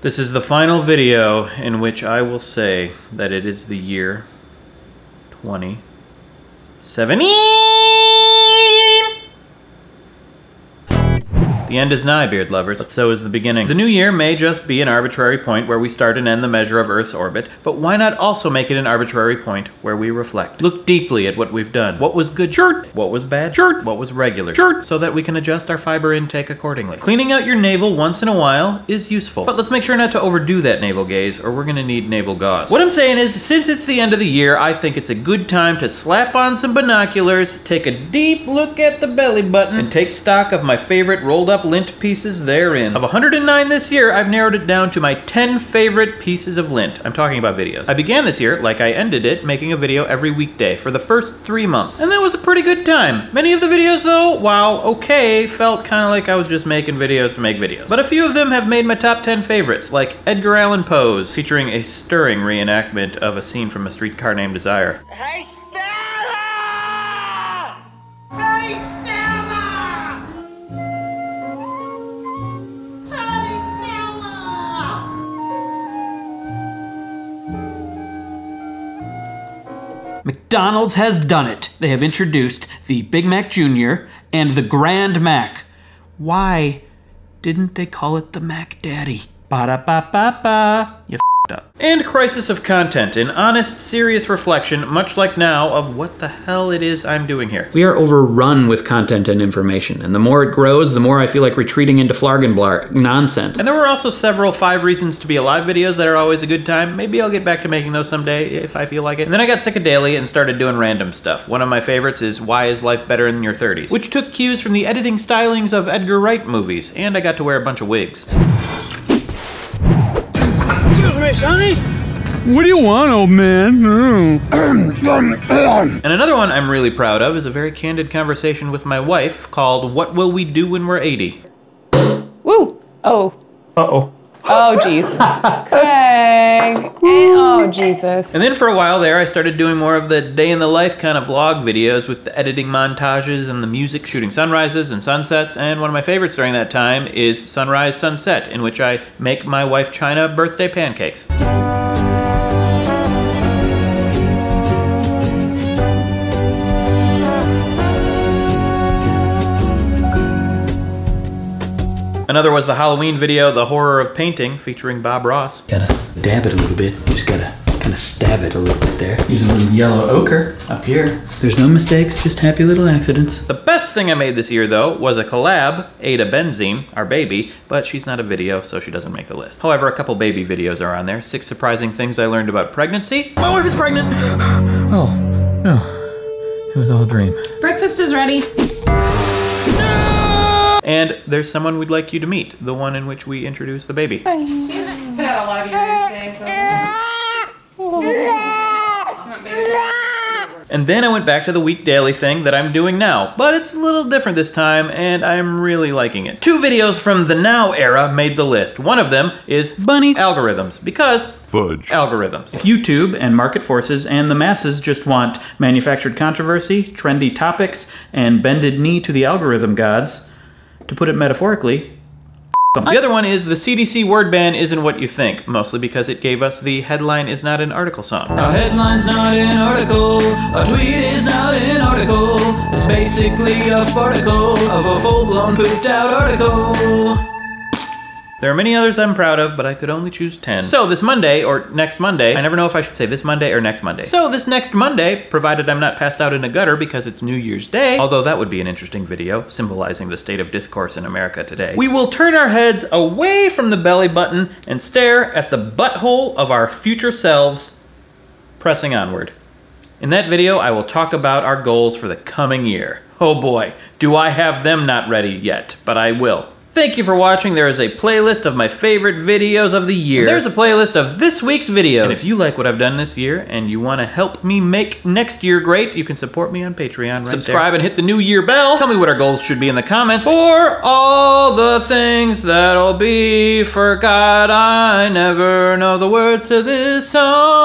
This is the final video in which I will say that it is the year 2017. The end is nigh, beard lovers, but so is the beginning. The new year may just be an arbitrary point where we start and end the measure of Earth's orbit, but why not also make it an arbitrary point where we reflect? Look deeply at what we've done. What was good? Sure. What was bad? Sure. What was regular? Sure. So that we can adjust our fiber intake accordingly. Cleaning out your navel once in a while is useful, but let's make sure not to overdo that navel gaze or we're gonna need navel gauze. What I'm saying is, since it's the end of the year, I think it's a good time to slap on some binoculars, take a deep look at the belly button, and take stock of my favorite rolled up lint pieces therein. Of 109 this year, I've narrowed it down to my 10 favorite pieces of lint. I'm talking about videos. I began this year, like I ended it, making a video every weekday for the first 3 months. And that was a pretty good time. Many of the videos though, while okay, felt kind of like I was just making videos to make videos. But a few of them have made my top 10 favorites, like Edgar Allan Poe's, featuring a stirring reenactment of a scene from A Streetcar Named Desire. Hey, Stella! Hey, Stella! Hey, Stella! McDonald's has done it. They have introduced the Big Mac Jr. and the Grand Mac. Why didn't they call it the Mac Daddy? Ba-da-ba-ba-ba. You f***ed up. And crisis of content, an honest, serious reflection, much like now, of what the hell it is I'm doing here. We are overrun with content and information, and the more it grows, the more I feel like retreating into flargenblar nonsense. And there were also several 5 Reasons to Be Alive videos that are always a good time. Maybe I'll get back to making those someday if I feel like it. And then I got sick of daily and started doing random stuff. One of my favorites is Why is Life Better in Your 30s? Which took cues from the editing stylings of Edgar Wright movies, and I got to wear a bunch of wigs. Excuse me, Sonny? What do you want, old man? And another one I'm really proud of is a very candid conversation with my wife called What Will We Do When We're 80? Woo! Oh. Uh-oh. Oh, jeez. Craig. Oh, Jesus. And then for a while there, I started doing more of the day in the life kind of vlog videos with the editing montages and the music, shooting sunrises and sunsets. And one of my favorites during that time is Sunrise Sunset, in which I make my wife China birthday pancakes. Another was the Halloween video, The Horror of Painting, featuring Bob Ross. Gotta dab it a little bit. You just gotta kind of stab it a little bit there. Use a little yellow ochre up here. There's no mistakes, just happy little accidents. The best thing I made this year, though, was a collab, Ada Benzene, our baby, but she's not a video, so she doesn't make the list. However, a couple baby videos are on there. 6 surprising things I learned about pregnancy. My wife is pregnant! Oh, no. It was all a dream. Breakfast is ready. And there's someone we'd like you to meet, the one in which we introduce the baby. She's had a lot of ears today, so. And then I went back to the week daily thing that I'm doing now, but it's a little different this time, and I'm really liking it. 2 videos from the now era made the list. One of them is Bunny's Algorithms, because Fudge. algorithms. If YouTube and market forces and the masses just want manufactured controversy, trendy topics, and bended knee to the algorithm gods, to put it metaphorically, the other one is the CDC word ban isn't what you think, mostly because it gave us the headline is not an article song. A headline's not an article, a tweet is not an article, it's basically a particle of a full-blown pooped out article. There are many others I'm proud of, but I could only choose 10. So this Monday, or next Monday, I never know if I should say this Monday or next Monday. So this next Monday, provided I'm not passed out in a gutter because it's New Year's Day, although that would be an interesting video, symbolizing the state of discourse in America today, we will turn our heads away from the belly button and stare at the butthole of our future selves, pressing onward. In that video, I will talk about our goals for the coming year. Oh boy, do I have them not ready yet, but I will. Thank you for watching. There is a playlist of my favorite videos of the year. There's a playlist of this week's video. And if you like what I've done this year and you want to help me make next year great, you can support me on Patreon right Subscribe there. And hit the New Year bell. Tell me what our goals should be in the comments. For all the things that'll be forgot, I never know the words to this song.